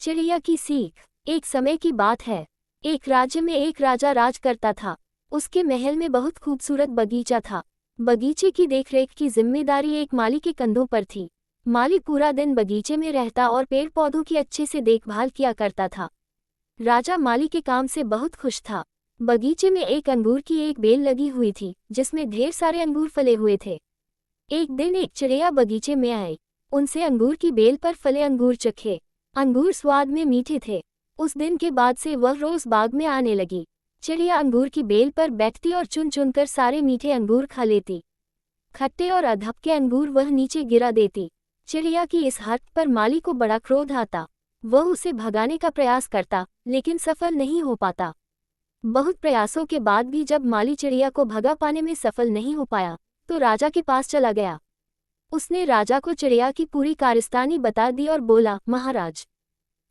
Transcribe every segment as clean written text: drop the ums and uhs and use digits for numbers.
चिड़िया की सीख। एक समय की बात है। एक राज्य में एक राजा राज करता था। उसके महल में बहुत खूबसूरत बगीचा था। बगीचे की देखरेख की जिम्मेदारी एक माली के कंधों पर थी। माली पूरा दिन बगीचे में रहता और पेड़ पौधों की अच्छे से देखभाल किया करता था। राजा माली के काम से बहुत खुश था। बगीचे में एक अंगूर की एक बेल लगी हुई थी जिसमें ढेर सारे अंगूर फले हुए थे। एक दिन एक चिड़िया बगीचे में आई। उनसे अंगूर की बेल पर फले अंगूर चखे। अंगूर स्वाद में मीठे थे। उस दिन के बाद से वह रोज बाग में आने लगी। चिड़िया अंगूर की बेल पर बैठती और चुन चुनकर सारे मीठे अंगूर खा लेती। खट्टे और अधपके अंगूर वह नीचे गिरा देती। चिड़िया की इस हरकत पर माली को बड़ा क्रोध आता। वह उसे भगाने का प्रयास करता, लेकिन सफल नहीं हो पाता। बहुत प्रयासों के बाद भी जब माली चिड़िया को भगा पाने में सफल नहीं हो पाया, तो राजा के पास चला गया। उसने राजा को चिड़िया की पूरी कारस्तानी बता दी और बोला, महाराज,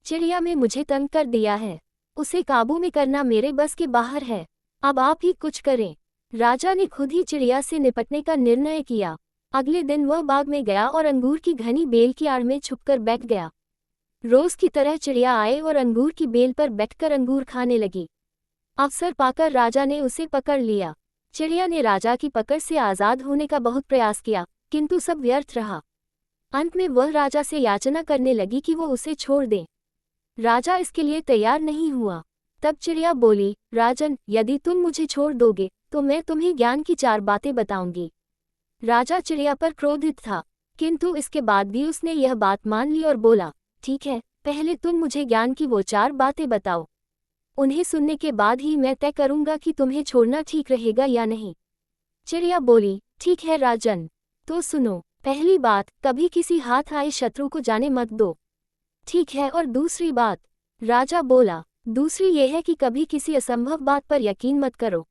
चिड़िया ने मुझे तंग कर दिया है। उसे काबू में करना मेरे बस के बाहर है। अब आप ही कुछ करें। राजा ने खुद ही चिड़िया से निपटने का निर्णय किया। अगले दिन वह बाग में गया और अंगूर की घनी बेल की आड़ में छुपकर बैठ गया। रोज की तरह चिड़िया आए और अंगूर की बेल पर बैठकर अंगूर खाने लगी। अवसर पाकर राजा ने उसे पकड़ लिया। चिड़िया ने राजा की पकड़ से आज़ाद होने का बहुत प्रयास किया, किंतु सब व्यर्थ रहा। अंत में वह राजा से याचना करने लगी कि वो उसे छोड़ दे। राजा इसके लिए तैयार नहीं हुआ। तब चिड़िया बोली, राजन, यदि तुम मुझे छोड़ दोगे तो मैं तुम्हें ज्ञान की 4 बातें बताऊंगी। राजा चिड़िया पर क्रोधित था, किंतु इसके बाद भी उसने यह बात मान ली और बोला, ठीक है, पहले तुम मुझे ज्ञान की वो 4 बातें बताओ। उन्हें सुनने के बाद ही मैं तय करूंगा कि तुम्हें छोड़ना ठीक रहेगा या नहीं। चिड़िया बोली, ठीक है राजन, तो सुनो। पहली बात, कभी किसी हाथ आए शत्रु को जाने मत दो। ठीक है, और दूसरी बात? राजा बोला, दूसरी यह है कि कभी किसी असंभव बात पर यकीन मत करो।